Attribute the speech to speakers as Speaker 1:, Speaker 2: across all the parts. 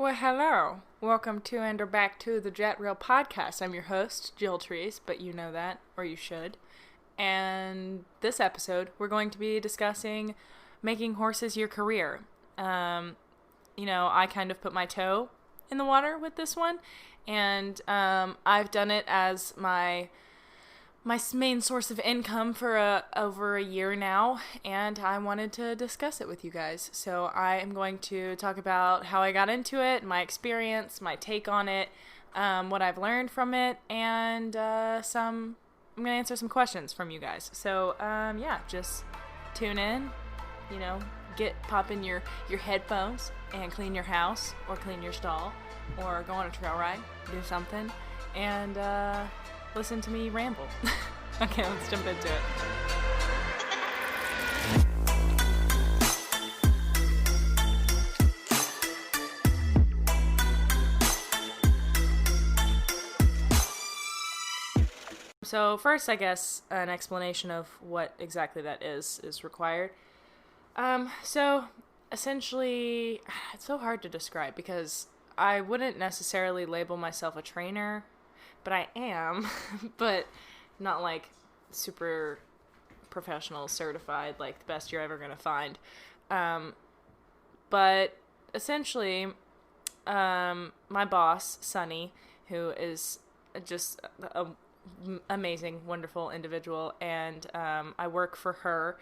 Speaker 1: Well, hello. Welcome to and or back to the Jet Reel Podcast. I'm your host, Jill Trees, but you know that, or you should. And this episode, we're going to be discussing making horses your career. I kind of put my toe in the water with this one, and I've done it as my main source of income for over a year now, and I wanted to discuss it with you guys. So I am going to talk about how I got into it, my experience, my take on it, what I've learned from it, and I'm going to answer some questions from you guys. So just tune in, pop in your headphones and clean your house or clean your stall or go on a trail ride, do something, and listen to me ramble. Okay, let's jump into it. So first, I guess, an explanation of what exactly that is required. So essentially, it's so hard to describe because I wouldn't necessarily label myself a trainer, but I am, but not like super professional, certified, like the best you're ever going to find. But essentially, my boss, Sunny, who is just an amazing, wonderful individual, and I work for her.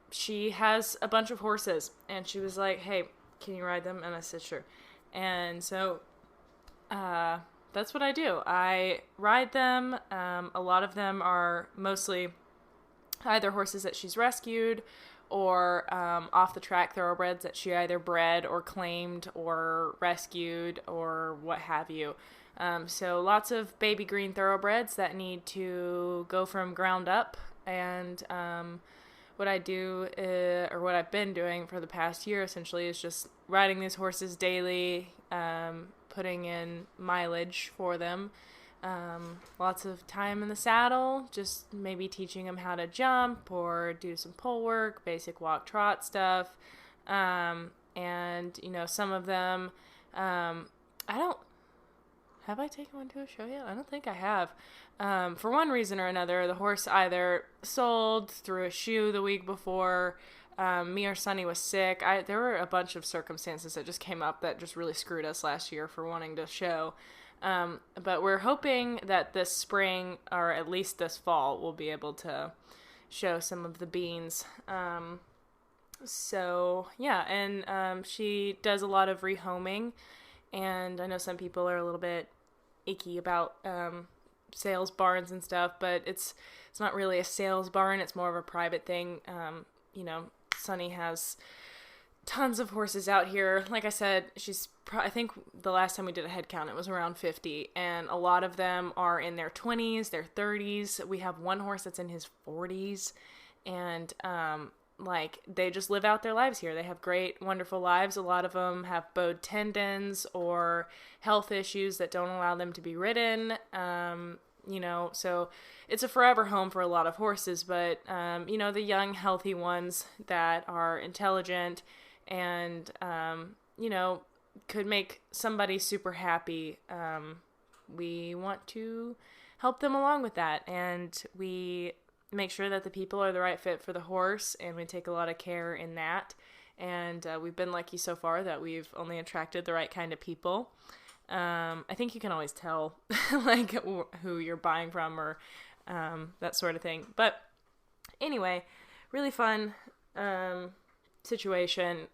Speaker 1: She has a bunch of horses, and she was like, hey, can you ride them? And I said, sure. And so that's what I do. I ride them. A lot of them are mostly either horses that she's rescued or off the track thoroughbreds that she either bred or claimed or rescued or what have you. So lots of baby green thoroughbreds that need to go from ground up. And what I do, or what I've been doing for the past year essentially, is just riding these horses daily, putting in mileage for them, lots of time in the saddle, just maybe teaching them how to jump or do some pole work, basic walk trot stuff, and some of them, have I taken one to a show yet? I don't think I have. For one reason or another, the horse either sold, threw a shoe the week before, me or Sunny was sick. There were a bunch of circumstances that just came up that just really screwed us last year for wanting to show. But we're hoping that this spring, or at least this fall, we'll be able to show some of the beans. She does a lot of rehoming, and I know some people are a little bit icky about sales barns and stuff, but it's not really a sales barn. It's more of a private thing. Sunny has tons of horses out here. Like I said, I think the last time we did a head count, it was around 50, and a lot of them are in their 20s, their 30s. We have one horse that's in his 40s, and they just live out their lives here. They have great, wonderful lives. A lot of them have bowed tendons or health issues that don't allow them to be ridden. So it's a forever home for a lot of horses, but, the young, healthy ones that are intelligent and, could make somebody super happy, we want to help them along with that, and we make sure that the people are the right fit for the horse, and we take a lot of care in that, and we've been lucky so far that we've only attracted the right kind of people. I think you can always tell, who you're buying from or that sort of thing. But anyway, really fun situation,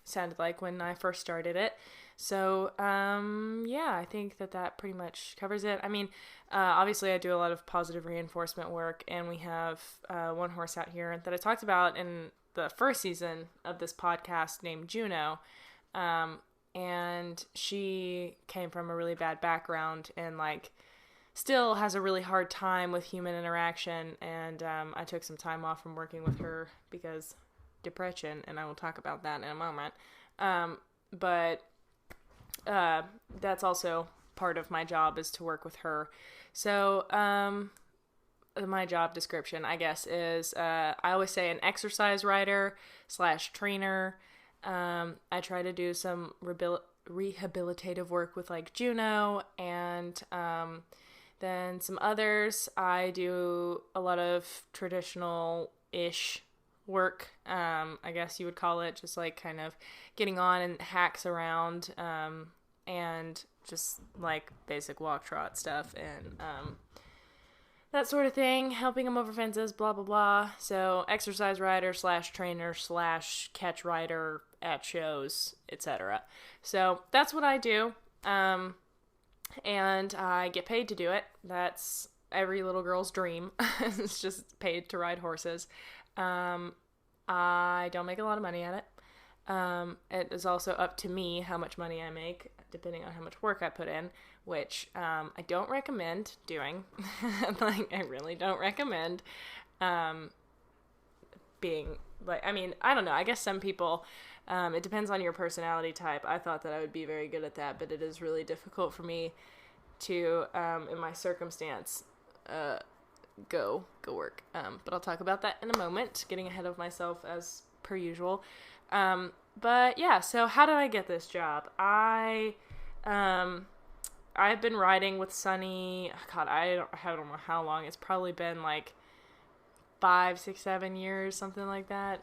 Speaker 1: sounded like when I first started it. So, I think that pretty much covers it. I mean, obviously I do a lot of positive reinforcement work, and we have one horse out here that I talked about in the first season of this podcast named Juno. And she came from a really bad background and still has a really hard time with human interaction. And I took some time off from working with her because depression, and I will talk about that in a moment. But that's also part of my job, is to work with her. So my job description, I guess, is I always say an exercise rider / trainer. I try to do some rehabilitative work with like Juno, and then some others. I do a lot of traditional-ish work, I guess you would call it, just like kind of getting on and hacks around, and just like basic walk trot stuff, and that sort of thing, helping them over fences, blah, blah, blah. So exercise rider / trainer / catch rider at shows, etc. So that's what I do. And I get paid to do it. That's every little girl's dream. It's just paid to ride horses. I don't make a lot of money at it. It is also up to me how much money I make, depending on how much work I put in, which I don't recommend doing. Like, I really don't recommend being, like, I mean, I don't know. I guess some people, it depends on your personality type. I thought that I would be very good at that, but it is really difficult for me to, in my circumstance, go work. But I'll talk about that in a moment, getting ahead of myself as per usual. But yeah, so how did I get this job? I've been riding with Sunny, God, I don't know how long. It's probably been like 5, 6, 7 years, something like that.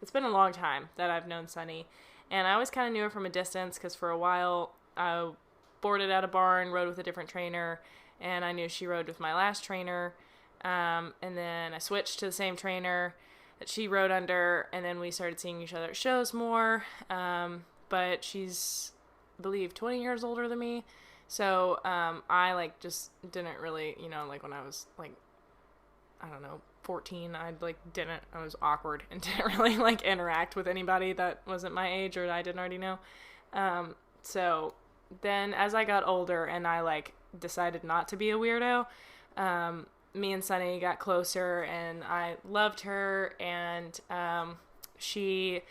Speaker 1: It's been a long time that I've known Sunny, and I always kind of knew her from a distance, because for a while I boarded at a barn, rode with a different trainer, and I knew she rode with my last trainer, and then I switched to the same trainer that she rode under, and then we started seeing each other at shows more, but she's, I believe, 20 years older than me, so I, like, just didn't really, you know, like, when I was, like, I don't know, 14, I was awkward and didn't really, like, interact with anybody that wasn't my age or that I didn't already know, so then as I got older and I, like, decided not to be a weirdo, me and Sunny got closer, and I loved her, and she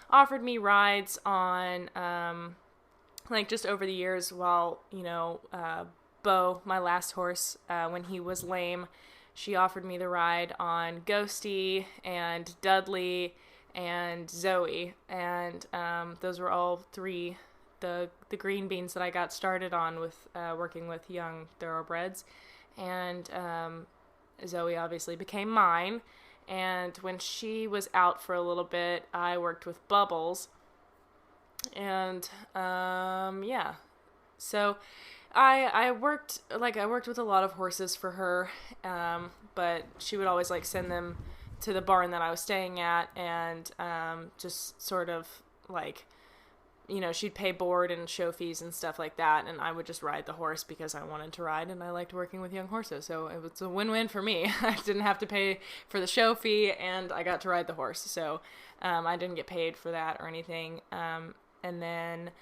Speaker 1: offered me rides on, like, just over the years while, you know, Bo, my last horse, when he was lame, she offered me the ride on Ghosty and Dudley and Zoe, and those were all three the green beans that I got started on with working with young thoroughbreds, and Zoe obviously became mine, and when she was out for a little bit, I worked with Bubbles, and yeah, so I worked with a lot of horses for her, but she would always, like, send them to the barn that I was staying at, and just sort of, like, you know, she'd pay board and show fees and stuff like that, and I would just ride the horse because I wanted to ride, and I liked working with young horses, so it was a win-win for me. I didn't have to pay for the show fee, and I got to ride the horse, so I didn't get paid for that or anything. And then,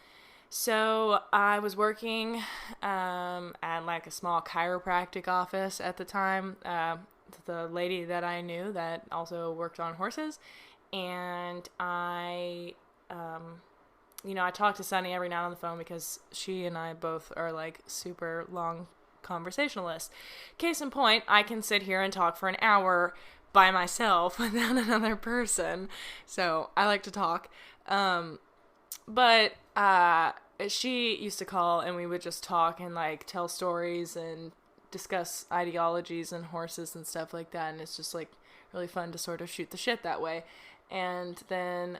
Speaker 1: so I was working at, like, a small chiropractic office at the time, the lady that I knew that also worked on horses, and I you know, I talk to Sunny every night on the phone because she and I both are, like, super long conversationalists. Case in point, I can sit here and talk for an hour by myself without another person. So I like to talk. But she used to call, and we would just talk and, like, tell stories and discuss ideologies and horses and stuff like that. And it's just, like, really fun to sort of shoot the shit that way. And then,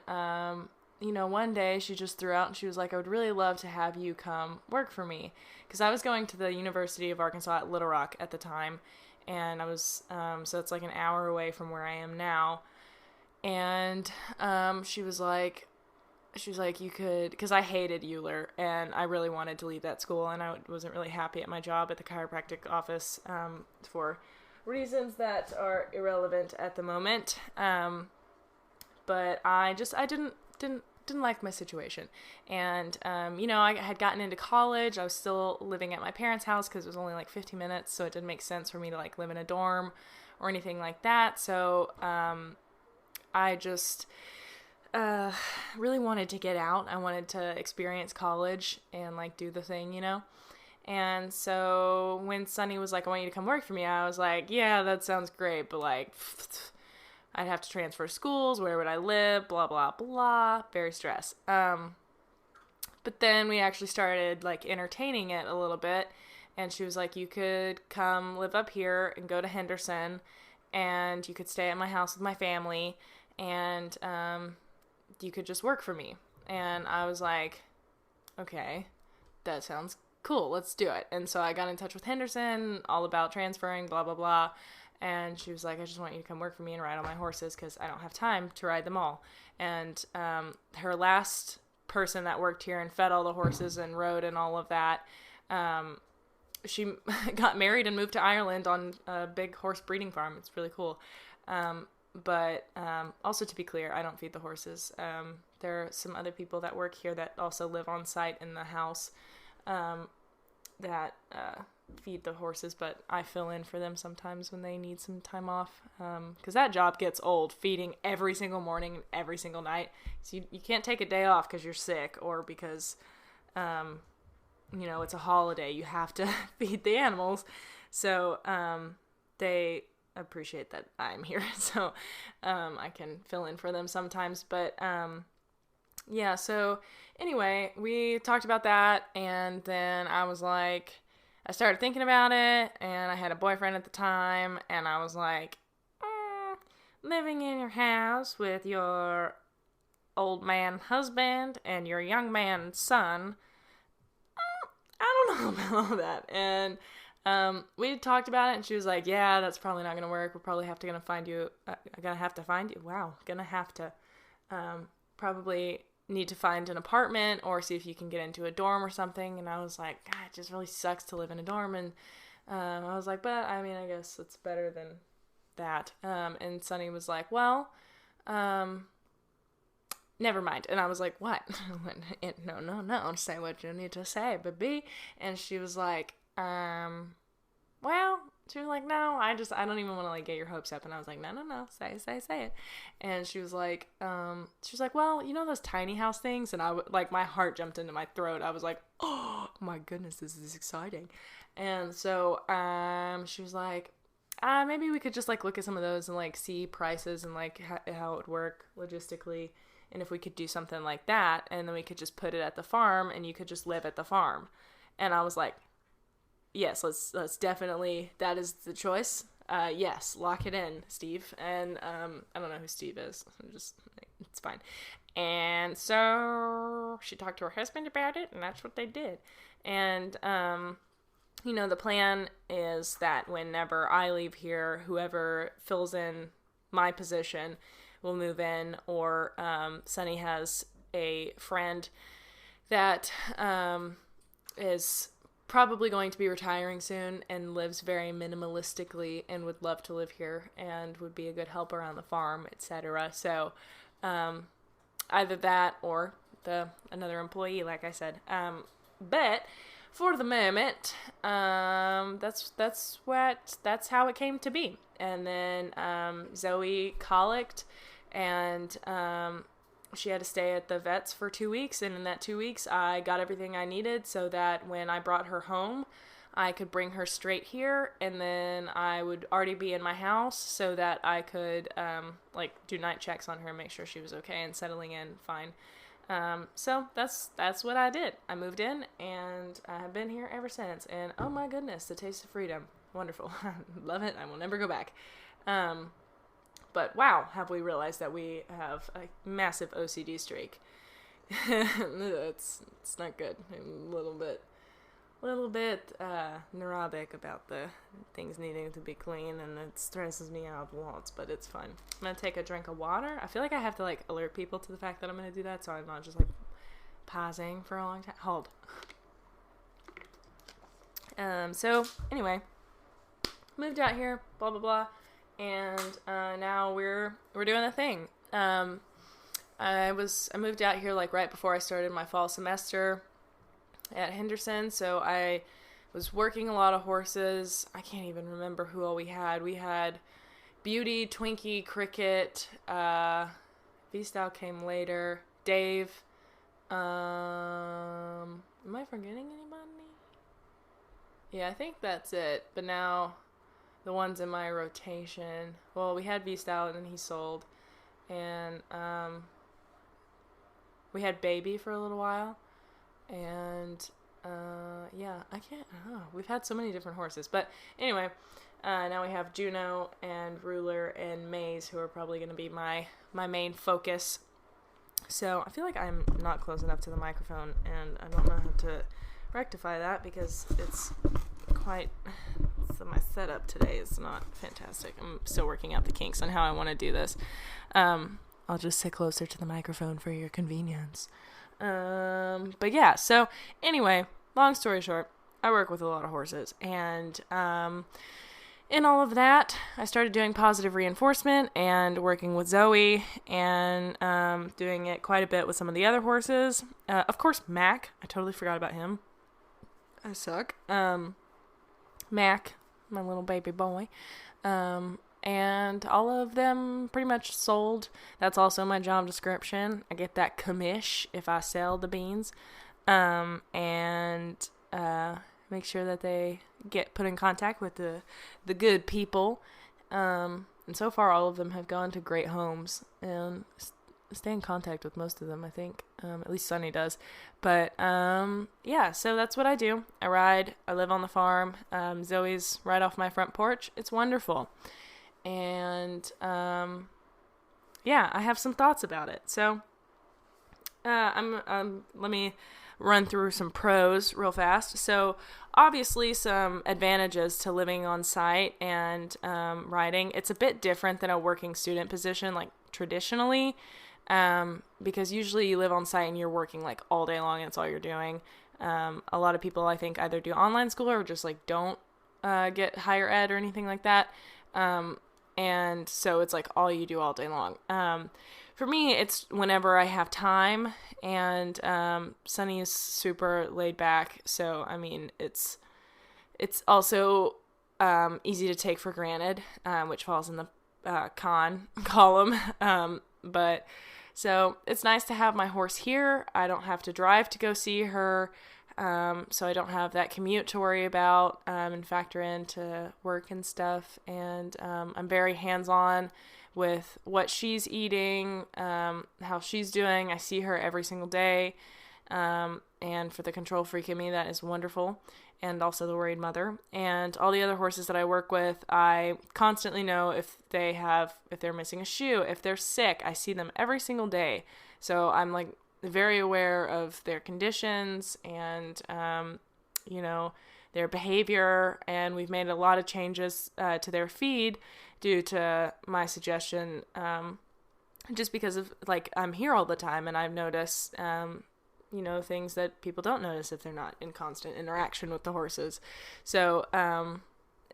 Speaker 1: you know, one day she just threw out and she was like, I would really love to have you come work for me. Because I was going to the University of Arkansas at Little Rock at the time. And I was, so it's like an hour away from where I am now. And she was like, you could, because I hated Euler and I really wanted to leave that school. And I wasn't really happy at my job at the chiropractic office for reasons that are irrelevant at the moment. But I didn't like my situation, and you know, I had gotten into college. I was still living at my parents' house because it was only like 15 minutes, so it didn't make sense for me to, like, live in a dorm or anything like that. So I just really wanted to get out. I wanted to experience college and, like, do the thing, you know. And so when Sunny was like, I want you to come work for me, I was like, yeah, that sounds great, but, like, I'd have to transfer schools. Where would I live? Blah, blah, blah. Very stressed. But then we actually started, like, entertaining it a little bit. And she was like, you could come live up here and go to Henderson. And you could stay at my house with my family. And you could just work for me. And I was like, okay, that sounds cool. Let's do it. And so I got in touch with Henderson, all about transferring, blah, blah, blah. And she was like, I just want you to come work for me and ride on my horses because I don't have time to ride them all. And her last person that worked here and fed all the horses and rode and all of that, she got married and moved to Ireland on a big horse breeding farm. It's really cool. But also, to be clear, I don't feed the horses. There are some other people that work here that also live on site in the house that feed the horses, but I fill in for them sometimes when they need some time off, because that job gets old, feeding every single morning and every single night. So you can't take a day off because you're sick or because it's a holiday. You have to feed the animals. So they appreciate that I'm here, so I can fill in for them sometimes. But yeah, so anyway, we talked about that, and then I started thinking about it, and I had a boyfriend at the time, and I was like, living in your house with your old man husband and your young man son, I don't know about all that. And we talked about it, and she was like, yeah, that's probably not going to work. We're probably gonna have to find you. Wow. Gonna have to probably need to find an apartment or see if you can get into a dorm or something. And I was like, God, it just really sucks to live in a dorm. And I was like, but I mean, I guess it's better than that. And Sunny was like, well, never mind. And I was like, what? No, say what you need to say, baby. And she was like, well, she was like, no, I don't even want to like get your hopes up. And I was like, no, say it. And she was like, well, you know those tiny house things? And my heart jumped into my throat. I was like, oh my goodness, this is exciting. And so, she was like, maybe we could just like look at some of those and like see prices and like how it would work logistically. And if we could do something like that, and then we could just put it at the farm and you could just live at the farm. And I was like, yes, let's definitely, that is the choice. Yes, lock it in, Steve. And I don't know who Steve is. It's fine. And so she talked to her husband about it, and that's what they did. And the plan is that whenever I leave here, whoever fills in my position will move in, or Sunny has a friend that is probably going to be retiring soon and lives very minimalistically and would love to live here and would be a good help around the farm, etc. So either that or another employee, like I said. But for the moment, that's how it came to be. And then Zoe colicked, and she had to stay at the vet's for 2 weeks, and in that 2 weeks, I got everything I needed so that when I brought her home, I could bring her straight here, and then I would already be in my house so that I could, do night checks on her and make sure she was okay and settling in fine. So that's what I did. I moved in, and I have been here ever since, and oh my goodness, the taste of freedom. Wonderful. Love it. I will never go back. But wow, have we realized that we have a massive OCD streak. It's not good. I'm a little bit neurotic about the things needing to be clean, and it stresses me out lots, but it's fun. I'm going to take a drink of water. I feel like I have to alert people to the fact that I'm going to do that, so I'm not just pausing for a long time. Hold. So anyway, moved out here, blah, blah, blah. And now we're doing a thing. I moved out here right before I started my fall semester at Henderson, so I was working a lot of horses. I can't even remember who all we had. We had Beauty, Twinkie, Cricket, V-Style came later, Dave. Am I forgetting anybody? Yeah, I think that's it. But now the ones in my rotation. Well, we had V-Style and then he sold. And we had Baby for a little while. And yeah, I don't know. We've had so many different horses. But anyway, now we have Juno and Ruler and Maze, who are probably going to be my main focus. So I feel like I'm not close enough to the microphone, and I don't know how to rectify that because it's quite... So my setup today is not fantastic. I'm still working out the kinks on how I want to do this. I'll just sit closer to the microphone for your convenience. But yeah, so anyway, long story short, I work with a lot of horses, and in all of that, I started doing positive reinforcement and working with Zoe and doing it quite a bit with some of the other horses. Of course, Mac. I totally forgot about him. I suck. Mac, my little baby boy. And all of them pretty much sold. That's also my job description. I get that commish if I sell the beans. And make sure that they get put in contact with the good people. And so far, all of them have gone to great homes and stay in contact with most of them, I think. At least Sunny does. But yeah, so that's what I do. I ride. I live on the farm. Zoe's right off my front porch. It's wonderful. And yeah, I have some thoughts about it. So let me run through some pros real fast. So obviously some advantages to living on site and riding. It's a bit different than a working student position, like traditionally, because usually you live on site and you're working like all day long and it's all you're doing. A lot of people, I think, either do online school or just like don't get higher ed or anything like that. And so it's like all you do all day long. For me, it's whenever I have time, and Sunny is super laid back. So, I mean, it's also easy to take for granted, which falls in the con column. But so it's nice to have my horse here. I don't have to drive to go see her. So I don't have that commute to worry about and factor into work and stuff. And I'm very hands-on with what she's eating, how she's doing. I see her every single day. And for the control freak in me, that is wonderful. And also the worried mother. And all the other horses that I work with, I constantly know if they're missing a shoe, if they're sick. I see them every single day. So I'm like very aware of their conditions and, their behavior. And we've made a lot of changes to their feed due to my suggestion, just because of, like, I'm here all the time and I've noticed, things that people don't notice if they're not in constant interaction with the horses. So,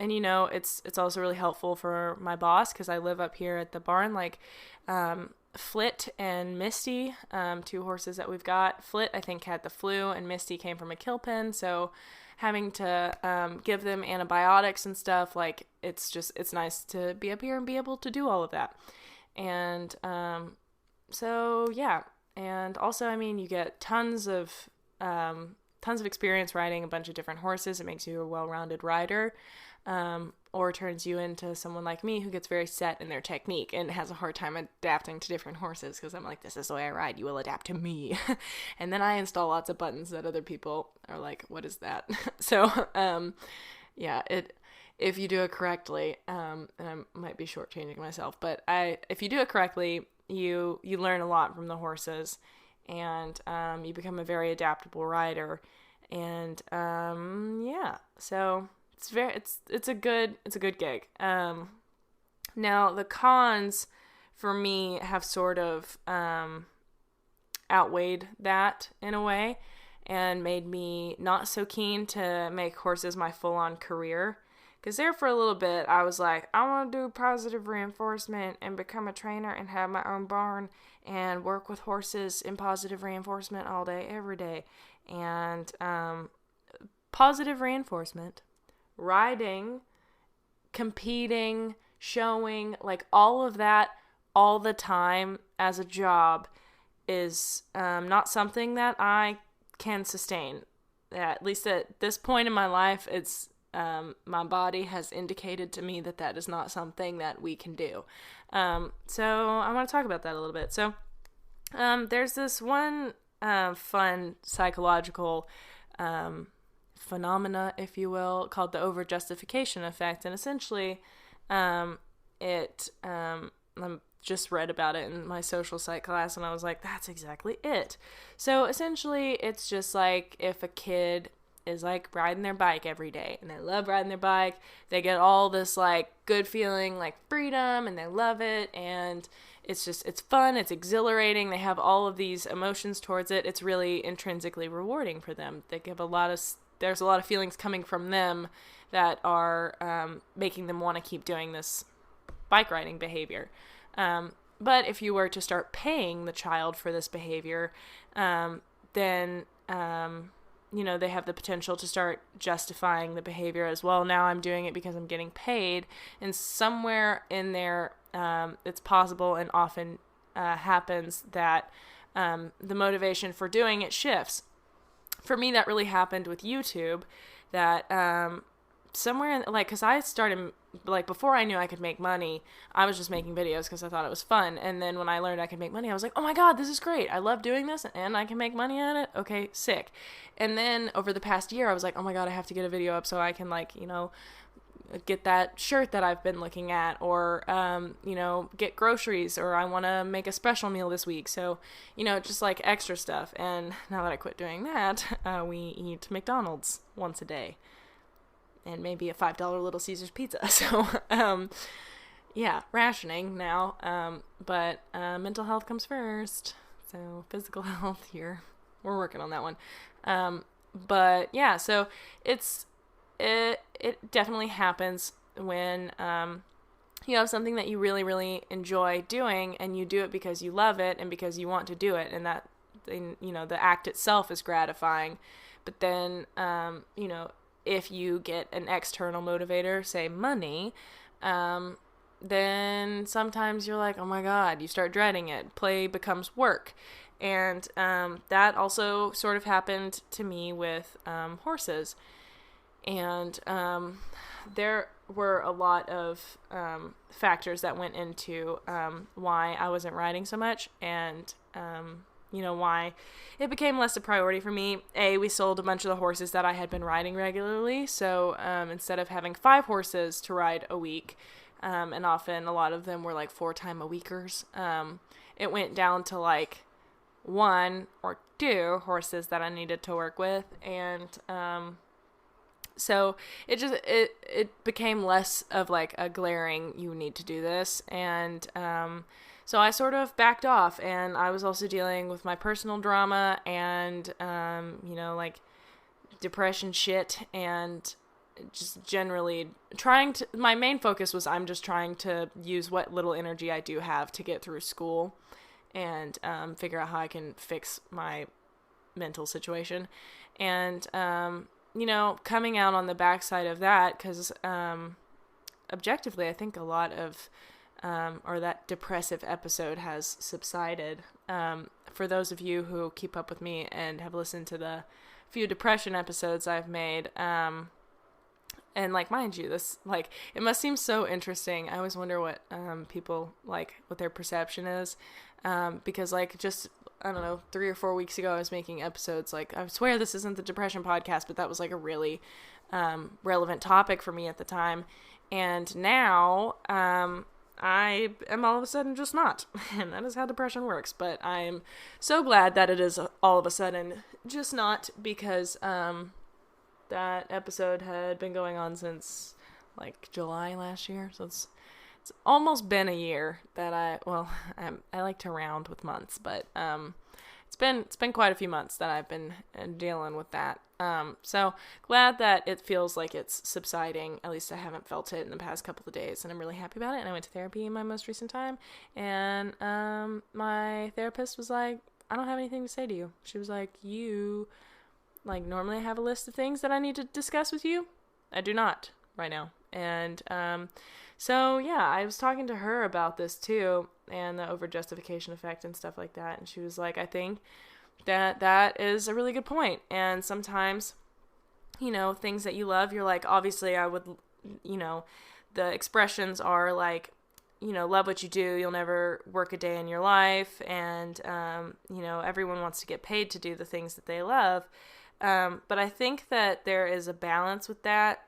Speaker 1: it's also really helpful for my boss because I live up here at the barn, like, Flit and Misty, two horses that we've got. Flit, I think, had the flu, and Misty came from a kill pen, so having to give them antibiotics and stuff, like, it's nice to be up here and be able to do all of that. And so, yeah. And also, I mean, you get tons of experience riding a bunch of different horses. It makes you a well-rounded rider, or turns you into someone like me who gets very set in their technique and has a hard time adapting to different horses because I'm like, this is the way I ride. You will adapt to me. And then I install lots of buttons that other people are like, what is that? So, yeah, if you do it correctly, and I might be shortchanging myself, but if you do it correctly, you learn a lot from the horses, and you become a very adaptable rider, and yeah, so it's a good gig. Now the cons for me have sort of outweighed that in a way, and made me not so keen to make horses my full-on career. Because there for a little bit, I was like, I want to do positive reinforcement and become a trainer and have my own barn and work with horses in positive reinforcement all day, every day. And positive reinforcement, riding, competing, showing, like all of that all the time as a job is not something that I can sustain. At least at this point in my life, it's my body has indicated to me that is not something that we can do. So I want to talk about that a little bit. So there's this one fun psychological phenomena, if you will, called the Justification Effect. And essentially, I just read about it in my social psych class, and I was like, that's exactly it. So essentially, it's just like if a kid is like riding their bike every day, and they love riding their bike, they get all this like good feeling, like freedom, and they love it, and it's fun, it's exhilarating, they have all of these emotions towards it. It's really intrinsically rewarding for them. There's a lot of feelings coming from them that are making them want to keep doing this bike riding behavior. But if you were to start paying the child for this behavior, then, they have the potential to start justifying the behavior as well. Now I'm doing it because I'm getting paid, and somewhere in there, it's possible and often happens that the motivation for doing it shifts. For me, that really happened with YouTube, that somewhere, because I started, before I knew I could make money, I was just making videos because I thought it was fun. And then when I learned I could make money, I was like, oh my God, this is great. I love doing this, and I can make money at it. Okay, sick. And then over the past year, I was like, oh my God, I have to get a video up so I can, get that shirt that I've been looking at, or, get groceries, or I want to make a special meal this week. So, just like extra stuff. And now that I quit doing that, we eat McDonald's once a day, and maybe a $5 Little Caesars pizza. So, rationing now. But mental health comes first. So physical health here, we're working on that one. But yeah, so it definitely happens when you have something that you really, really enjoy doing, and you do it because you love it and because you want to do it, and that, the act itself is gratifying. But then, if you get an external motivator, say money, then sometimes you're like, oh my God, you start dreading it. Play becomes work. And that also sort of happened to me with horses. And there were a lot of factors that went into why I wasn't riding so much, and why it became less a priority for me. We sold a bunch of the horses that I had been riding regularly, so instead of having 5 horses to ride a week, and often a lot of them were like 4-time-a-weekers, it went down to like 1 or 2 horses that I needed to work with, and so it became less of like a glaring, you need to do this, and so I sort of backed off, and I was also dealing with my personal drama and, like depression shit, and just generally my main focus was I'm just trying to use what little energy I do have to get through school and figure out how I can fix my mental situation. And, coming out on the backside of that, because objectively, I think a lot of or that depressive episode has subsided. For those of you who keep up with me and have listened to the few depression episodes I've made, and mind you, this, it must seem so interesting. I always wonder what people, what their perception is, because, just, I don't know, 3 or 4 weeks ago, I was making episodes, I swear this isn't the depression podcast, but that was, a really relevant topic for me at the time, and now, I am all of a sudden just not, and that is how depression works. But I'm so glad that it is all of a sudden just not, because that episode had been going on since July last year, so it's almost been a year that I like to round with months, but it's been quite a few months that I've been dealing with that. So glad that it feels like it's subsiding. At least I haven't felt it in the past couple of days, and I'm really happy about it. And I went to therapy in my most recent time, and my therapist was like, I don't have anything to say to you. She was like, you, normally I have a list of things that I need to discuss with you. I do not right now. And so yeah, I was talking to her about this too, and the Justification Effect and stuff like that, and she was like, I think that is a really good point, and sometimes things that you love, you're like, obviously I would, the expressions are like, love what you do, you'll never work a day in your life, and, everyone wants to get paid to do the things that they love. But I think that there is a balance with that,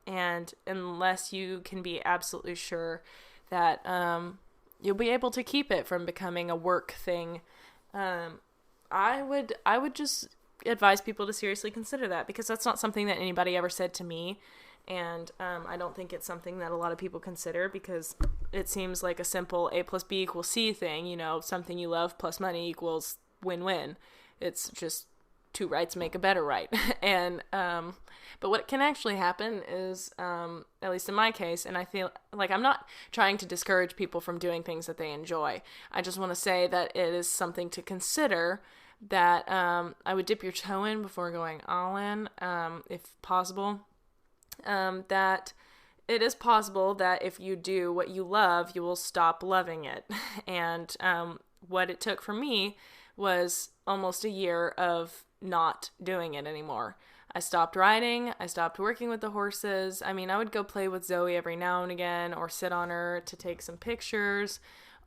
Speaker 1: and unless you can be absolutely sure that you'll be able to keep it from becoming a work thing, I would just advise people to seriously consider that, because that's not something that anybody ever said to me. And I don't think it's something that a lot of people consider, because it seems like a simple A plus B equals C thing, something you love plus money equals win-win. It's just two rights make a better right. And but what can actually happen is, at least in my case, and I feel like I'm not trying to discourage people from doing things that they enjoy. I just want to say that it is something to consider, that I would dip your toe in before going all in, if possible. That it is possible that if you do what you love, you will stop loving it. And what it took for me was almost a year of not doing it anymore. I stopped riding. I stopped working with the horses. I mean, I would go play with Zoe every now and again, or sit on her to take some pictures,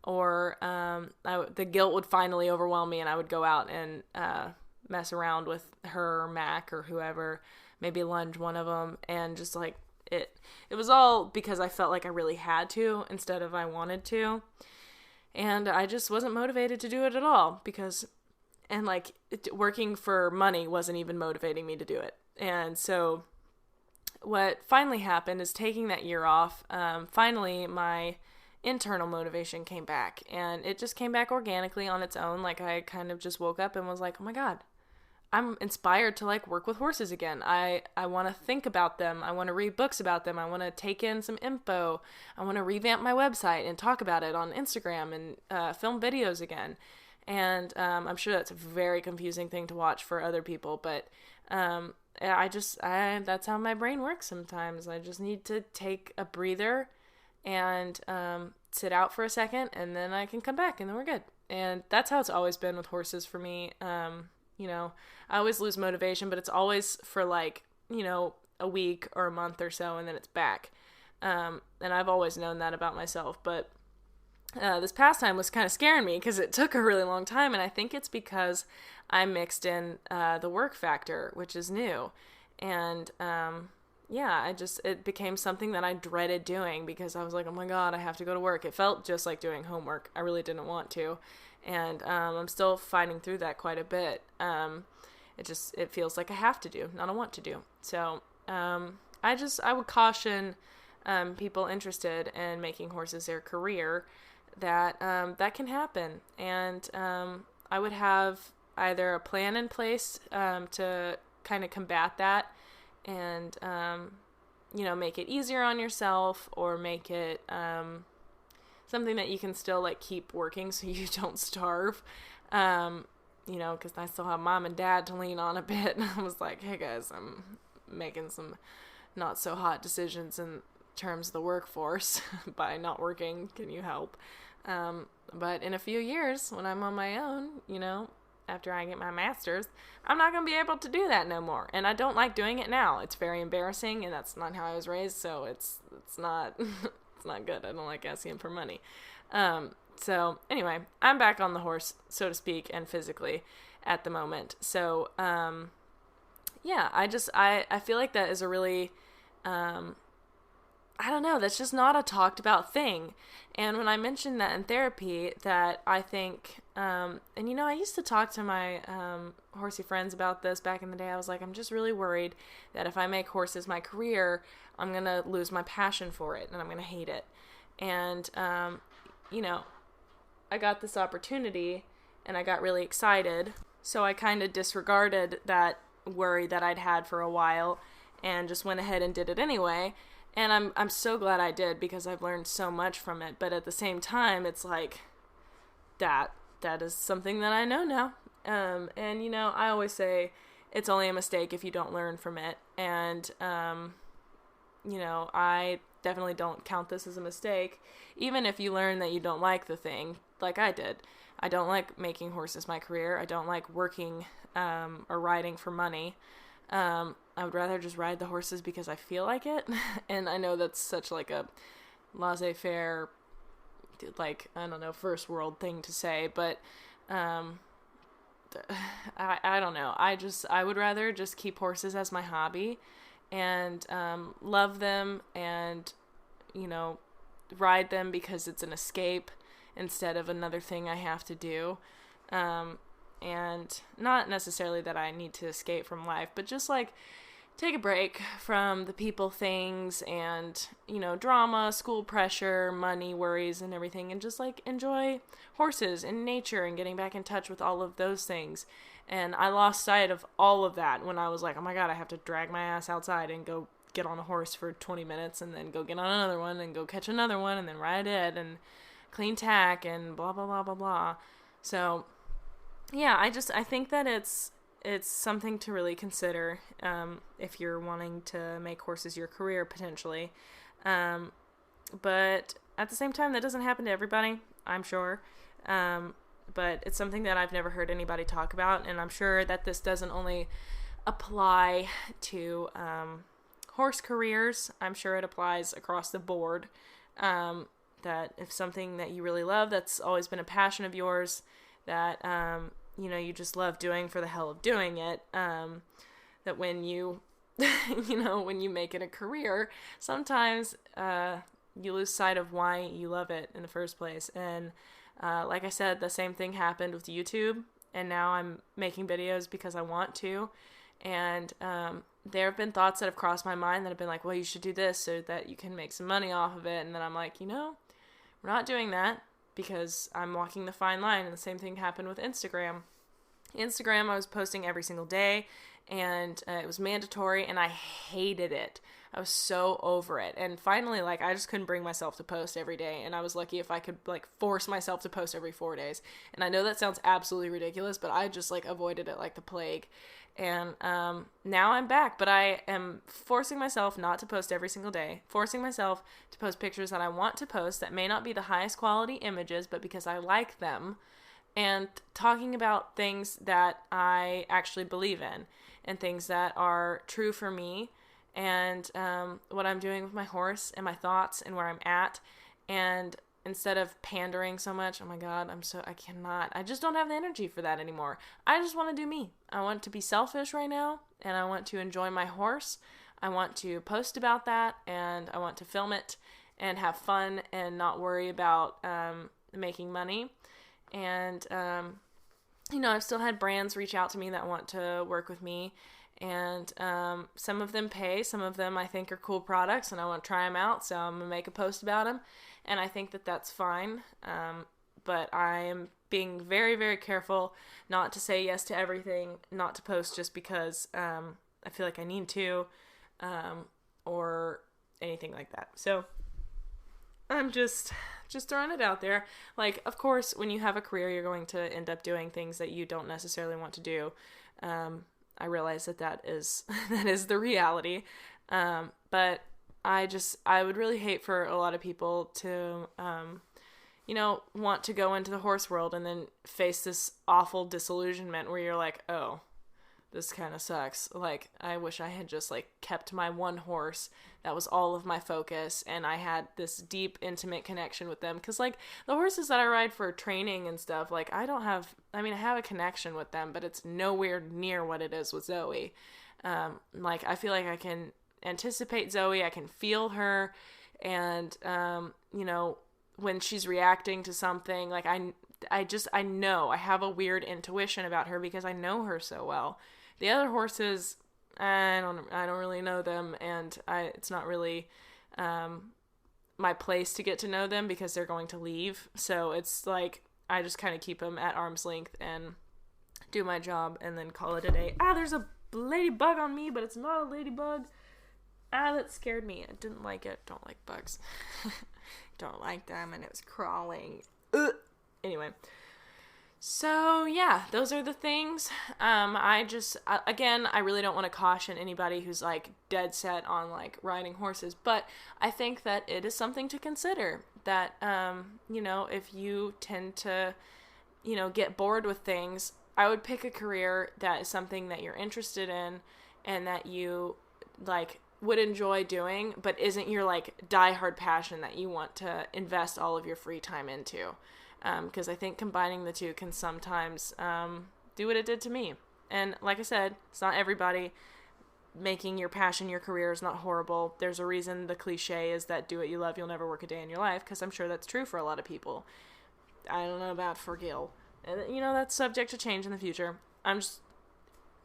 Speaker 1: or the guilt would finally overwhelm me, and I would go out and mess around with her or Mac or whoever, maybe lunge one of them, and just like it was all because I felt like I really had to instead of I wanted to. And I just wasn't motivated to do it at all, working for money wasn't even motivating me to do it. And so what finally happened is, taking that year off, finally my internal motivation came back, and it just came back organically on its own. Like, I kind of just woke up and was like, oh my God, I'm inspired to work with horses again. I want to think about them. I want to read books about them. I want to take in some info. I want to revamp my website and talk about it on Instagram, and film videos again. And I'm sure that's a very confusing thing to watch for other people, but that's how my brain works sometimes. I just need to take a breather and sit out for a second, and then I can come back, and then we're good. And that's how it's always been with horses for me. I always lose motivation, but it's always for a week or a month or so, and then it's back. And I've always known that about myself, but this past time was kind of scaring me, because it took a really long time, and I think it's because I mixed in the work factor, which is new. And it became something that I dreaded doing, because I was like, oh my God, I have to go to work. It felt just like doing homework. I really didn't want to. And I'm still fighting through that quite a bit. It feels like I have to do, not I want to do. So I would caution people interested in making horses their career that that can happen. And I would have either a plan in place to kind of combat that, and make it easier on yourself, or make it something that you can still keep working so you don't starve. Because I still have mom and dad to lean on a bit. I was like, hey guys, I'm making some not so hot decisions in terms of the workforce by not working. Can you help? But in a few years, when I'm on my own, after I get my master's, I'm not going to be able to do that no more. And I don't like doing it now. It's very embarrassing, and that's not how I was raised, so it's not it's not good. I don't like asking for money. So anyway, I'm back on the horse, so to speak, and physically at the moment. So I feel like that is a really I don't know, that's just not a talked about thing. And when I mentioned that in therapy, that I think, I used to talk to my horsey friends about this back in the day. I was like, I'm just really worried that if I make horses my career, I'm going to lose my passion for it, and I'm going to hate it. And, I got this opportunity, and I got really excited. So I kind of disregarded that worry that I'd had for a while, and just went ahead and did it anyway. And I'm so glad I did, because I've learned so much from it. But at the same time, it's like, that is something that I know now. And, I always say it's only a mistake if you don't learn from it. And, I definitely don't count this as a mistake. Even if you learn that you don't like the thing, like I did. I don't like making horses my career. I don't like working or riding for money. I would rather just ride the horses because I feel like it. And I know that's such like a laissez-faire, like, I don't know, first world thing to say, but I don't know. I would rather just keep horses as my hobby and love them and, ride them because it's an escape instead of another thing I have to do. And not necessarily that I need to escape from life, but just like take a break from the people things and, drama, school pressure, money, worries, and everything, and just like enjoy horses and nature and getting back in touch with all of those things. And I lost sight of all of that when I was like, oh my God, I have to drag my ass outside and go get on a horse for 20 minutes and then go get on another one and go catch another one and then ride it and clean tack and blah, blah, blah, blah, blah. So yeah, I think that it's something to really consider if you're wanting to make horses your career potentially. But at the same time, that doesn't happen to everybody, I'm sure. But it's something that I've never heard anybody talk about, and I'm sure that this doesn't only apply to horse careers. I'm sure it applies across the board. That if something that you really love, that's always been a passion of yours, that you just love doing for the hell of doing it, that when you when you make it a career, sometimes you lose sight of why you love it in the first place. And like I said, the same thing happened with YouTube, and now I'm making videos because I want to. And there have been thoughts that have crossed my mind that have been like, well, you should do this so that you can make some money off of it. And then I'm like, we're not doing that, because I'm walking the fine line. And the same thing happened with Instagram. I was posting every single day, and it was mandatory, and I hated it. I was so over it. And finally, I just couldn't bring myself to post every day, and I was lucky if I could, force myself to post every 4 days. And I know that sounds absolutely ridiculous, but I just, avoided it like the plague. And now I'm back, but I am forcing myself not to post every single day, forcing myself to post pictures that I want to post that may not be the highest quality images, but because I like them, and talking about things that I actually believe in and things that are true for me, and what I'm doing with my horse and my thoughts and where I'm at. And instead of pandering so much, oh my God, I just don't have the energy for that anymore. I just want to do me. I want to be selfish right now, and I want to enjoy my horse. I want to post about that, and I want to film it and have fun and not worry about making money. And, I've still had brands reach out to me that want to work with me, and some of them pay, some of them I think are cool products, and I want to try them out, so I'm going to make a post about them, and I think that that's fine, but I am being very, very careful not to say yes to everything, not to post just because I feel like I need to, or anything like that. So I'm just throwing it out there. Of course, when you have a career, you're going to end up doing things that you don't necessarily want to do. I realize that is the reality. But I would really hate for a lot of people to, want to go into the horse world and then face this awful disillusionment where you're like, oh, this kind of sucks. I wish I had just kept my one horse. That was all of my focus, and I had this deep, intimate connection with them. Because the horses that I ride for training and stuff, I have a connection with them, but it's nowhere near what it is with Zoe. I feel like I can anticipate Zoe, I can feel her, and when she's reacting to something, I know, I have a weird intuition about her because I know her so well. The other horses, I don't really know them, and it's not really my place to get to know them because they're going to leave. So it's I just kind of keep them at arm's length and do my job and then call it a day. There's a ladybug on me, but it's not a ladybug. That scared me. I didn't like it. Don't like bugs. Don't like them, and it was crawling. Ugh. Anyway. So, yeah, those are the things. I really don't want to caution anybody who's, dead set on, riding horses, but I think that it is something to consider, that, if you tend to, get bored with things, I would pick a career that is something that you're interested in and that you like would enjoy doing, but isn't your like diehard passion that you want to invest all of your free time into. Because I think combining the two can sometimes do what it did to me. And like I said, it's not everybody. Making your passion your career is not horrible. There's a reason the cliche is that do what you love, you'll never work a day in your life, because I'm sure that's true for a lot of people. I don't know about for Gil. And, that's subject to change in the future. I'm just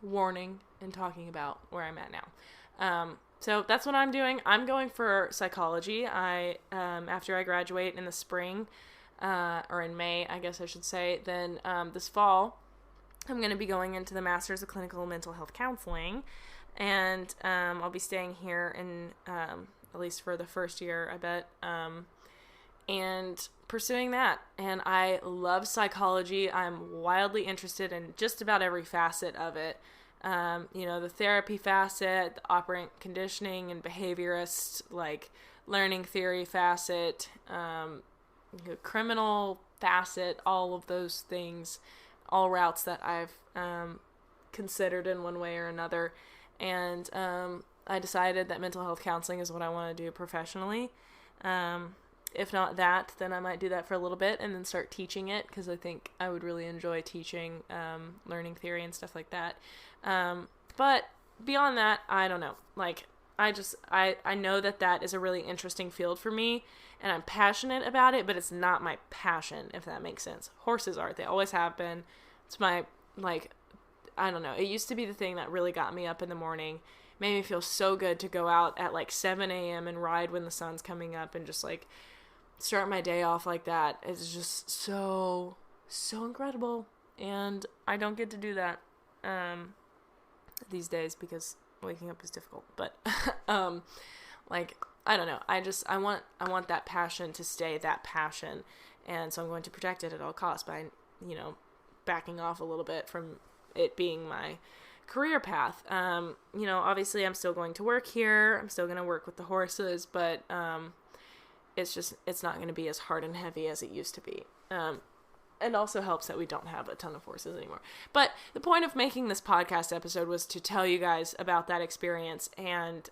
Speaker 1: warning and talking about where I'm at now. So that's what I'm doing. I'm going for psychology. After I graduate in the spring, or in May, I guess I should say, then this fall, I'm going to be going into the Master's of Clinical Mental Health Counseling. And I'll be staying here in at least for the first year, I bet, and pursuing that. And I love psychology. I'm wildly interested in just about every facet of it. The therapy facet, the operant conditioning and behaviorist, like learning theory facet, criminal facet, all of those things, all routes that I've considered in one way or another. And I decided that mental health counseling is what I want to do professionally. If not that, then I might do that for a little bit and then start teaching it, because I think I would really enjoy teaching learning theory and stuff like that. But beyond that, I don't know. Like, I know that is a really interesting field for me, and I'm passionate about it, but it's not my passion, if that makes sense. Horses are. They always have been. It's my, I don't know. It used to be the thing that really got me up in the morning, made me feel so good to go out at 7 a.m. and ride when the sun's coming up and just start my day off like that. It's just so incredible. And I don't get to do that these days because waking up is difficult. But I don't know. I want that passion to stay that passion. And so I'm going to protect it at all costs by, backing off a little bit from it being my career path. Obviously I'm still going to work here. I'm still going to work with the horses, but it's not going to be as hard and heavy as it used to be. And also helps that we don't have a ton of horses anymore. But the point of making this podcast episode was to tell you guys about that experience and,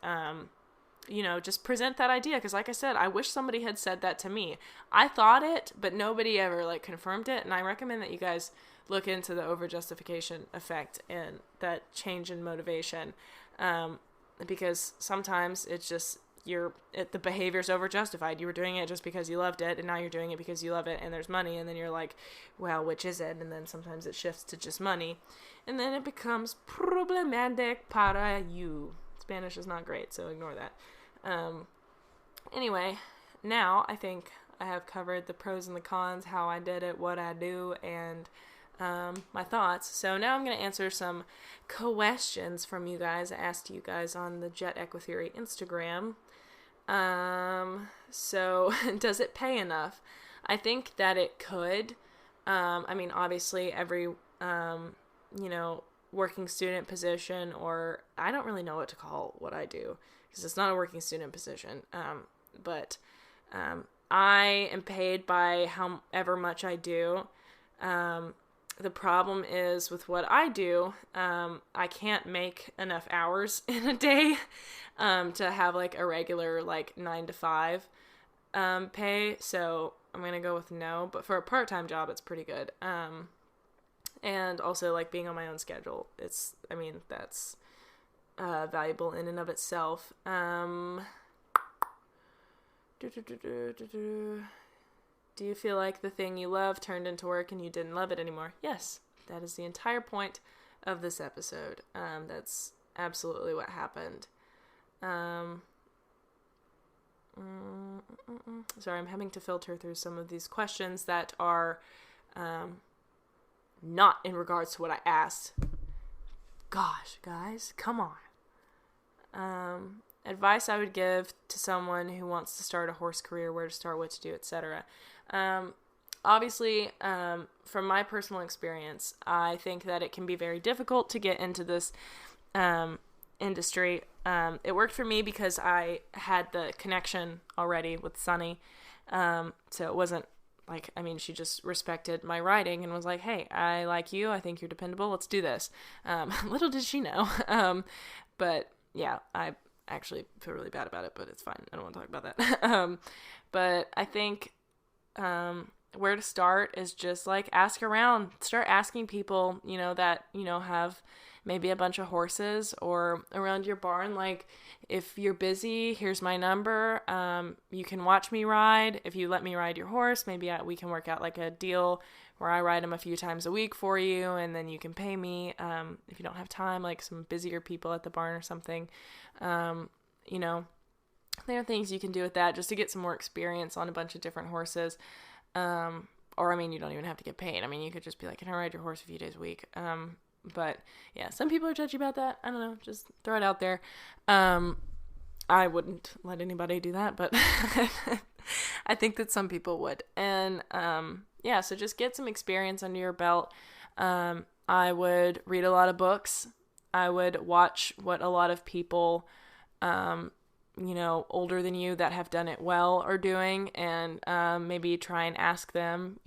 Speaker 1: just present that idea. Because like I said, I wish somebody had said that to me. I thought it, but nobody ever confirmed it. And I recommend that you guys look into the over-justification effect and that change in motivation. Because sometimes it's just, the behavior's over-justified. You were doing it just because you loved it, and now you're doing it because you love it, and there's money, and then you're like, well, which is it? And then sometimes it shifts to just money, and then it becomes problematic para you. Spanish is not great, so ignore that. Anyway, now I think I have covered the pros and the cons, how I did it, what I do, and my thoughts. So now I'm going to answer some questions from you guys. I asked you guys on the JETEquiTheory Instagram. So does it pay enough? I think that it could. Obviously every, working student position, or I don't really know what to call what I do because it's not a working student position. But I am paid by however much I do. The problem is with what I do, I can't make enough hours in a day to have a regular 9 to 5 pay. So I'm going to go with no. But for a part-time job, it's pretty good. And also being on my own schedule, that's valuable in and of itself. Do you feel like the thing you love turned into work and you didn't love it anymore? Yes, that is the entire point of this episode. That's absolutely what happened. Sorry, I'm having to filter through some of these questions that are not in regards to what I asked. Gosh, guys, come on. Advice I would give to someone who wants to start a horse career, where to start, what to do, etc. Obviously, from my personal experience, I think that it can be very difficult to get into this industry. It worked for me because I had the connection already with Sunny. So it wasn't she just respected my writing and was like, hey, I like you. I think you're dependable. Let's do this. Little did she know. But yeah, I actually feel really bad about it, but it's fine. I don't want to talk about that. But I think where to start is just like ask around. Start asking people, that, have maybe a bunch of horses or around your barn. Like, if you're busy, here's my number. You can watch me ride. If you let me ride your horse, maybe we can work out like a deal where I ride him a few times a week for you, and then you can pay me if you don't have time, like some busier people at the barn or something. There are things you can do with that just to get some more experience on a bunch of different horses. Or, you don't even have to get paid. You could just be like, can I ride your horse a few days a week? But yeah, some people are touchy about that. I don't know, just throw it out there. I wouldn't let anybody do that, but I think that some people would. And, so just get some experience under your belt. I would read a lot of books. I would watch what a lot of people, older than you that have done it well are doing, and maybe try and ask them,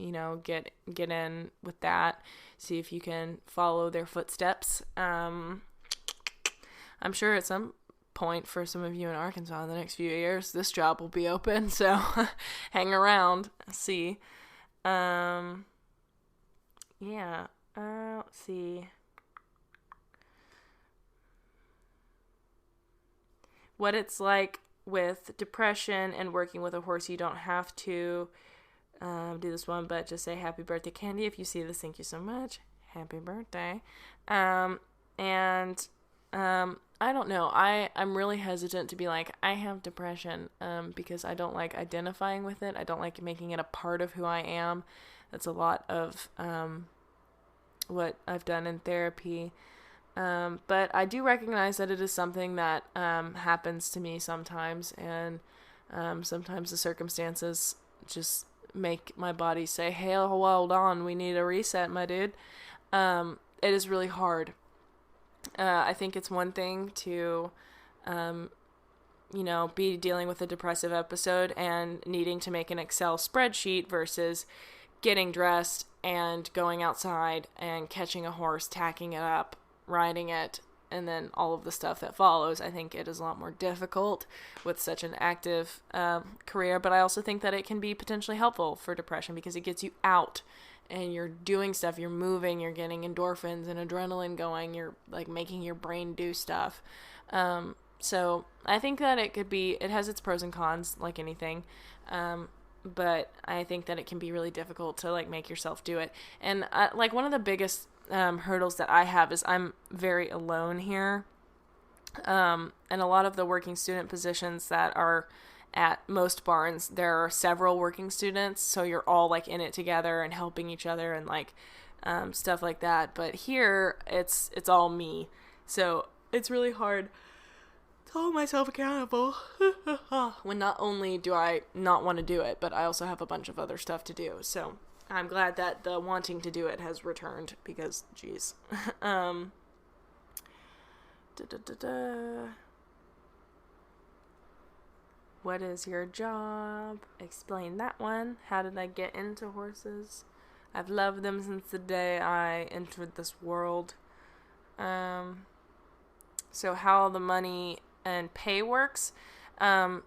Speaker 1: get in with that, see if you can follow their footsteps. I'm sure at some point for some of you in Arkansas in the next few years, this job will be open, so hang around, see. Let's see. What it's like with depression and working with a horse. You don't have to do this one, but just say happy birthday, Candy. If you see this, thank you so much. Happy birthday. I don't know. I'm really hesitant to be like, I have depression, because I don't like identifying with it. I don't like making it a part of who I am. That's a lot of what I've done in therapy. But I do recognize that it is something that happens to me sometimes, and sometimes the circumstances just make my body say, hey, hold on, we need a reset, my dude. It is really hard. I think it's one thing to, be dealing with a depressive episode and needing to make an Excel spreadsheet versus getting dressed and going outside and catching a horse, tacking it up, riding it, and then all of the stuff that follows. I think it is a lot more difficult with such an active career, but I also think that it can be potentially helpful for depression because it gets you out and you're doing stuff, you're moving, you're getting endorphins and adrenaline going, you're like making your brain do stuff. So I think that it has its pros and cons like anything. But I think that it can be really difficult to like make yourself do it. And like one of the biggest hurdles that I have is I'm very alone here. And a lot of the working student positions that are at most barns, there are several working students, so you're all like in it together and helping each other and like stuff like that. But here it's all me, so it's really hard to hold myself accountable when not only do I not want to do it, but I also have a bunch of other stuff to do. So I'm glad that the wanting to do it has returned because, geez. What is your job? Explain that one. How did I get into horses? I've loved them since the day I entered this world. So how the money and pay works. I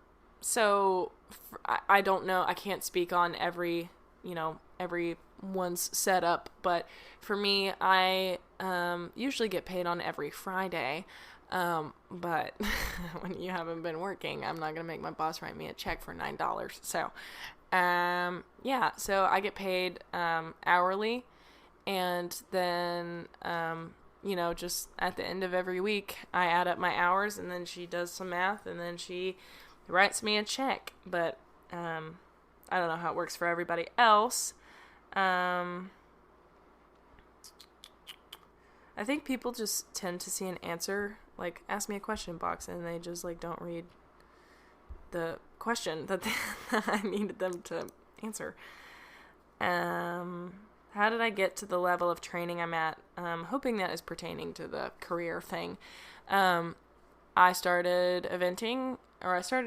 Speaker 1: don't know. I can't speak on everyone's setup, but for me, I usually get paid on every Friday. But when you haven't been working, I'm not going to make my boss write me a check for $9. So, so I get paid, hourly, and then, just at the end of every week, I add up my hours, and then she does some math, and then she writes me a check. But, I don't know how it works for everybody else. I think people just tend to see an answer, like, ask me a question box, and they just, like, don't read the question that I needed them to answer. How did I get to the level of training I'm at? Hoping that is pertaining to the career thing. I started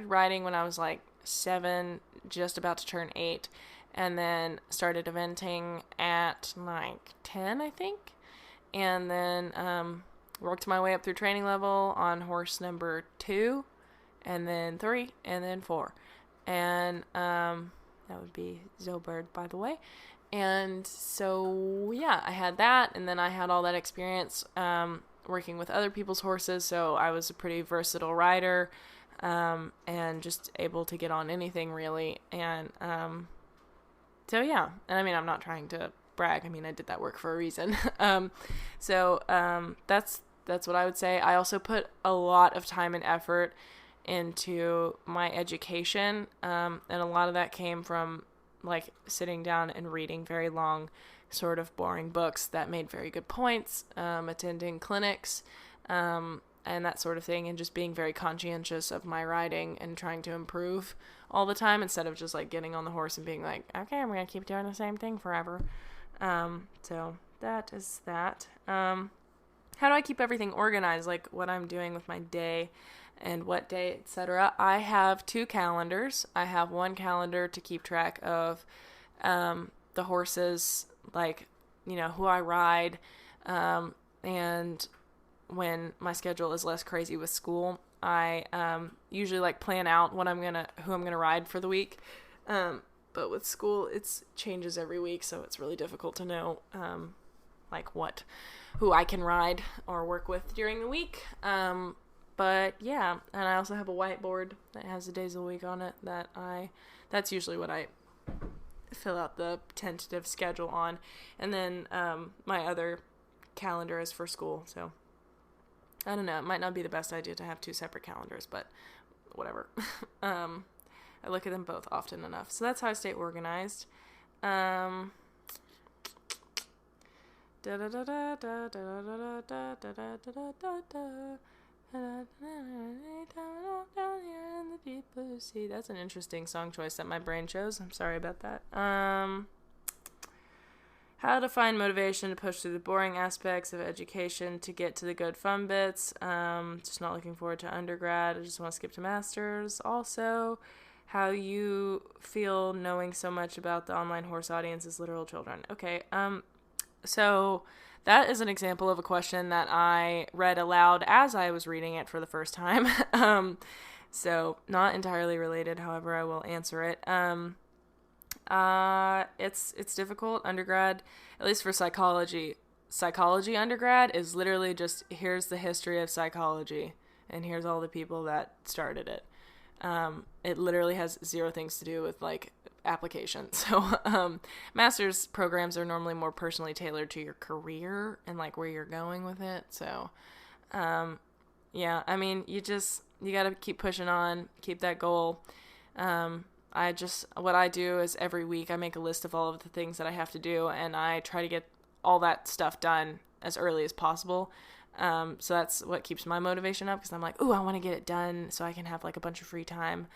Speaker 1: riding when I was, like, 7, just about to turn 8, and then started eventing at, like, 10, I think. And then worked my way up through training level on horse number 2, and then 3, and then 4. And that would be Zobird, by the way. And so, yeah, I had that, and then I had all that experience working with other people's horses, so I was a pretty versatile rider, and just able to get on anything, really. And so, yeah, and I mean, I'm not trying to brag. I mean, I did that work for a reason. So that's what I would say. I also put a lot of time and effort into my education, and a lot of that came from like sitting down and reading very long, sort of boring books that made very good points, attending clinics, and that sort of thing, and just being very conscientious of my riding and trying to improve all the time, instead of just like getting on the horse and being like, okay, I'm gonna keep doing the same thing forever. So that is that. How do I keep everything organized, like what I'm doing with my day and what day, etc.? I have 2 calendars. I have one calendar to keep track of the horses, like, you know, who I ride, and when my schedule is less crazy with school, I usually like plan out who I'm gonna ride for the week. But with school, it changes every week, so it's really difficult to know who I can ride or work with during the week. But yeah, and I also have a whiteboard that has the days of the week on it that's usually what I fill out the tentative schedule on. And then my other calendar is for school, so I don't know, it might not be the best idea to have 2 separate calendars, but whatever. I look at them both often enough. So that's how I stay organized. See, that's an interesting song choice that my brain chose. I'm sorry about that. How to find motivation to push through the boring aspects of education to get to the good fun bits. Just not looking forward to undergrad. I just want to skip to master's. Also, how you feel knowing so much about the online horse audience as literal children. Okay, so that is an example of a question that I read aloud as I was reading it for the first time. So not entirely related, however, I will answer it. It's difficult. Undergrad, at least for psychology. Psychology undergrad is literally just, here's the history of psychology, and here's all the people that started it. It literally has 0 things to do with like application. So master's programs are normally more personally tailored to your career and like where you're going with it. So yeah, I mean, you got to keep pushing on, keep that goal. What I do is every week I make a list of all of the things that I have to do, and I try to get all that stuff done as early as possible. So that's what keeps my motivation up, because I'm like, ooh, I want to get it done so I can have like a bunch of free time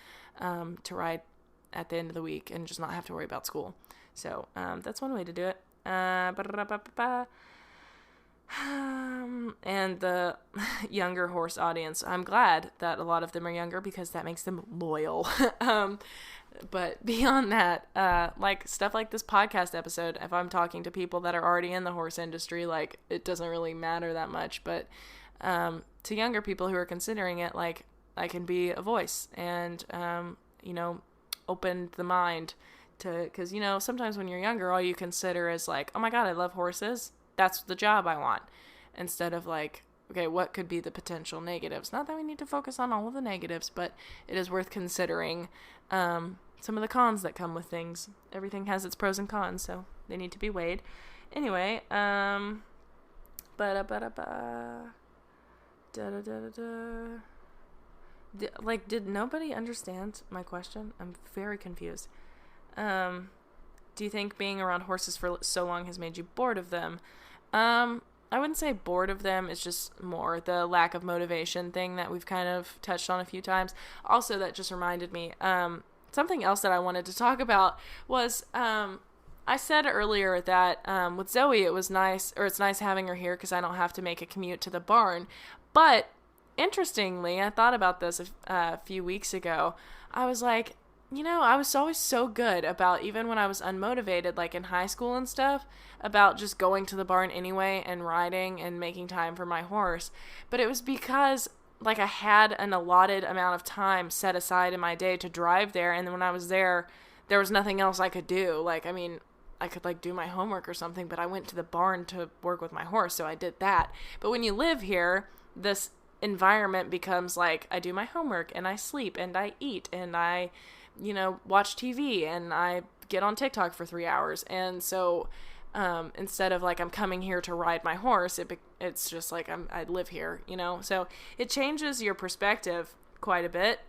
Speaker 1: to ride at the end of the week and just not have to worry about school. So that's one way to do it. And the younger horse audience, I'm glad that a lot of them are younger, because that makes them loyal. But beyond that, like stuff like this podcast episode, if I'm talking to people that are already in the horse industry, like it doesn't really matter that much. But to younger people who are considering it, like I can be a voice and, open the mind to, because, sometimes when you're younger, all you consider is like, oh my God, I love horses. That's the job I want. Instead of like, okay, what could be the potential negatives? Not that we need to focus on all of the negatives, but it is worth considering some of the cons that come with things. Everything has its pros and cons, so they need to be weighed. Anyway, did nobody understand my question? I'm very confused. Do you think being around horses for so long has made you bored of them? I wouldn't say bored of them. It's just more the lack of motivation thing that we've kind of touched on a few times. Also, that just reminded me, something else that I wanted to talk about was, I said earlier that, with Zoe, it's nice having her here because I don't have to make a commute to the barn. But interestingly, I thought about this a few weeks ago. I was like, I was always so good about, even when I was unmotivated, like in high school and stuff, about just going to the barn anyway and riding and making time for my horse. But it was because, like, I had an allotted amount of time set aside in my day to drive there. And then when I was there, there was nothing else I could do. Like, I mean, I could, like, do my homework or something, but I went to the barn to work with my horse, so I did that. But when you live here, this environment becomes like, I do my homework and I sleep and I eat and I watch TV and I get on TikTok for 3 hours. And so instead of like I'm coming here to ride my horse, it's just like I live here, So it changes your perspective quite a bit.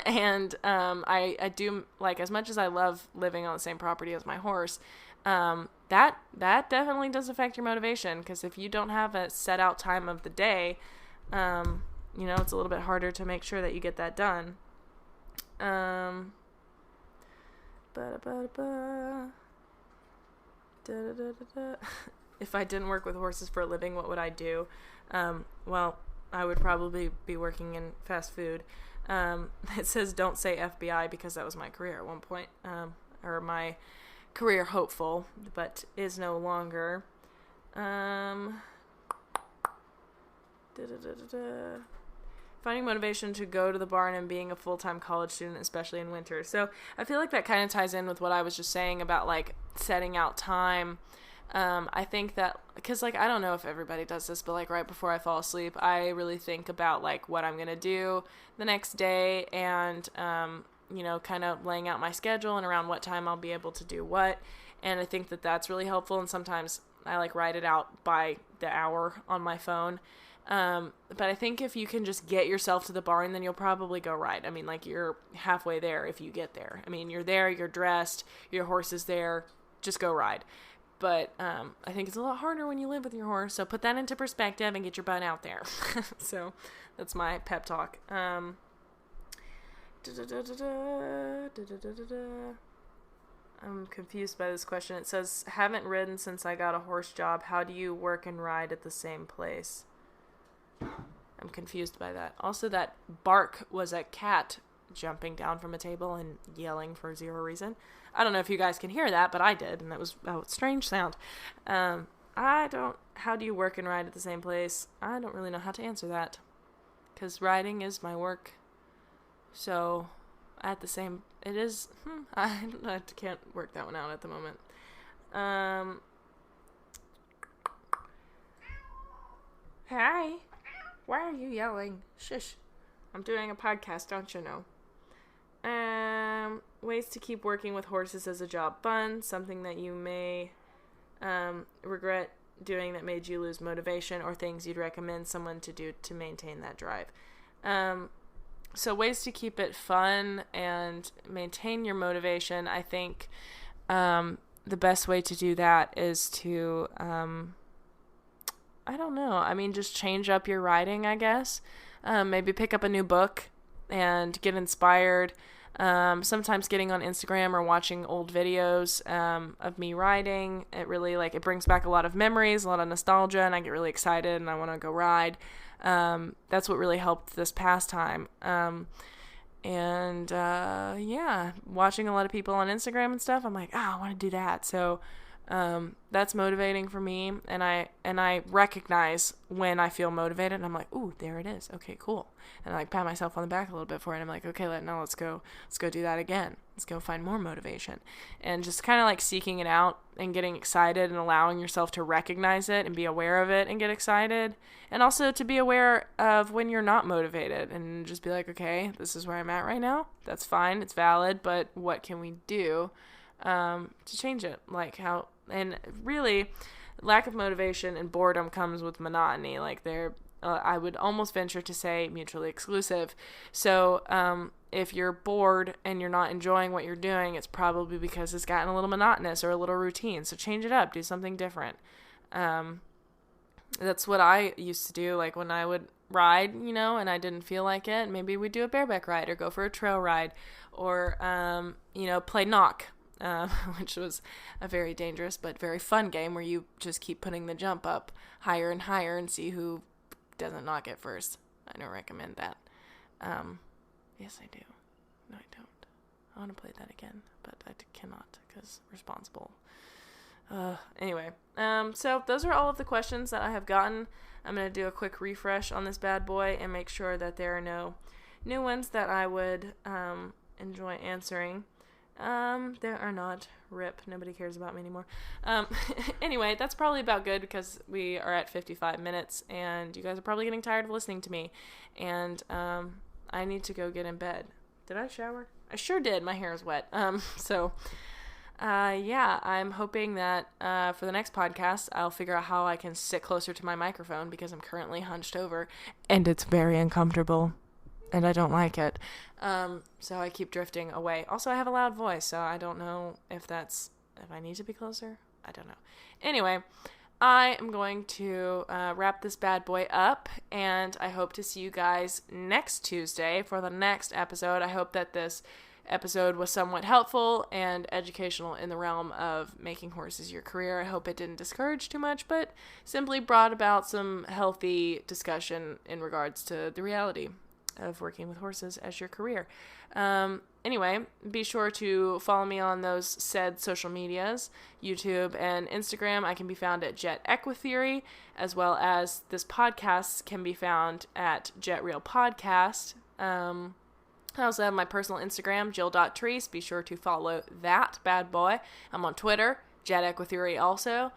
Speaker 1: And I do, like, as much as I love living on the same property as my horse, that definitely does affect your motivation, because if you don't have a set out time of the day, it's a little bit harder to make sure that you get that done. If I didn't work with horses for a living, what would I do? Well, I would probably be working in fast food. It says don't say FBI because that was my career at one point, or my career hopeful, but is no longer. Finding motivation to go to the barn and being a full-time college student, especially in winter. So I feel like that kind of ties in with what I was just saying about, like, setting out time. I think that, because, like, I don't know if everybody does this, but, like, right before I fall asleep, I really think about, like, what I'm going to do the next day, and, kind of laying out my schedule and around what time I'll be able to do what. And I think that that's really helpful. And sometimes I, like, write it out by the hour on my phone. But I think if you can just get yourself to the barn, then you'll probably go ride. I mean, like, you're halfway there if you get there. I mean, you're there, you're dressed, your horse is there, just go ride. But I think it's a lot harder when you live with your horse, so put that into perspective and get your butt out there. So that's my pep talk. I'm confused by this question. It says, haven't ridden since I got a horse job. How do you work and ride at the same place? I'm confused by that. Also, that bark was a cat jumping down from a table and yelling for zero reason. I don't know if you guys can hear that, but I did, and that was a strange sound. How do you work and ride at the same place? I don't really know how to answer that, because riding is my work. So, it is, I can't work that one out at the moment. Hi. Why are you yelling? Shush. I'm doing a podcast, don't you know? Ways to keep working with horses as a job fun. Something that you may regret doing that made you lose motivation, or things you'd recommend someone to do to maintain that drive. So ways to keep it fun and maintain your motivation. I think the best way to do that is to... I don't know. I mean, just change up your writing, I guess. Maybe pick up a new book and get inspired. Sometimes getting on Instagram or watching old videos of me writing, it really, it brings back a lot of memories, a lot of nostalgia, and I get really excited and I want to go ride. That's what really helped this past time. Watching a lot of people on Instagram and stuff, I'm like, I want to do that. So that's motivating for me, and I recognize when I feel motivated, and I'm like, ooh, there it is. Okay, cool. And I pat myself on the back a little bit for it, and I'm like, okay, let's go do that again. Let's go find more motivation. And just kind of seeking it out and getting excited and allowing yourself to recognize it and be aware of it and get excited. And also to be aware of when you're not motivated and just be like, okay, this is where I'm at right now. That's fine. It's valid, but what can we do to change it? And really, lack of motivation and boredom comes with monotony. I would almost venture to say mutually exclusive. So if you're bored and you're not enjoying what you're doing, it's probably because it's gotten a little monotonous or a little routine. So change it up. Do something different. That's what I used to do. When I would ride, and I didn't feel like it, maybe we'd do a bareback ride or go for a trail ride or, play knock. Which was a very dangerous but very fun game where you just keep putting the jump up higher and higher and see who doesn't knock it first. I don't recommend that. Yes, I do. No, I don't. I want to play that again, but I cannot because responsible. Anyway, so those are all of the questions that I have gotten. I'm going to do a quick refresh on this bad boy and make sure that there are no new ones that I would enjoy answering. There are not. RIP. Nobody cares about me anymore. Anyway, that's probably about good because we are at 55 minutes and you guys are probably getting tired of listening to me. And I need to go get in bed. Did I shower? I sure did. My hair is wet. Yeah, I'm hoping that for the next podcast, I'll figure out how I can sit closer to my microphone because I'm currently hunched over and it's very uncomfortable and I don't like it. So I keep drifting away. Also, I have a loud voice, so I don't know if I need to be closer. I don't know. Anyway, I am going to wrap this bad boy up, and I hope to see you guys next Tuesday for the next episode. I hope that this episode was somewhat helpful and educational in the realm of making horses your career. I hope it didn't discourage too much, but simply brought about some healthy discussion in regards to the reality of working with horses as your career. Anyway, be sure to follow me on those said social medias, YouTube and Instagram. I can be found at JETEquiTheory, as well as this podcast can be found at JetRealPodcast. I also have my personal Instagram, jill.treese. Be sure to follow that bad boy. I'm on Twitter, JETEquiTheory also.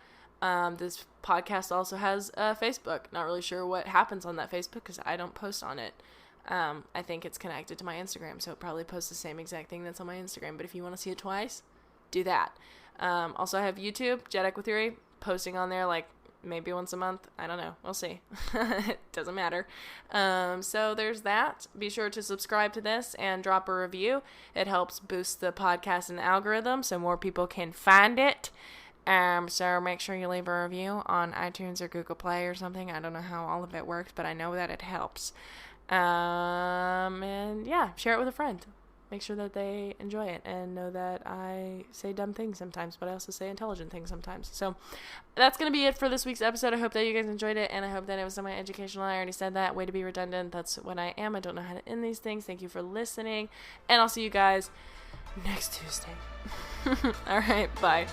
Speaker 1: This podcast also has a Facebook. Not really sure what happens on that Facebook because I don't post on it. I think it's connected to my Instagram, so it probably posts the same exact thing that's on my Instagram. But if you want to see it twice, do that. Also, I have YouTube, JETEquiTheory, posting on there like maybe once a month. I don't know. We'll see. It doesn't matter. So there's that. Be sure to subscribe to this and drop a review. It helps boost the podcast and algorithm so more people can find it. So make sure you leave a review on iTunes or Google Play or something. I don't know how all of it works, but I know that it helps. And yeah, share it with a friend. Make sure that they enjoy it and know that I say dumb things sometimes, but I also say intelligent things sometimes. So that's going to be it for this week's episode. I hope that you guys enjoyed it, and I hope that it was semi-educational. I already said that. Way to be redundant. That's what I am. I don't know how to end these things. Thank you for listening, and I'll see you guys next Tuesday. All right, bye.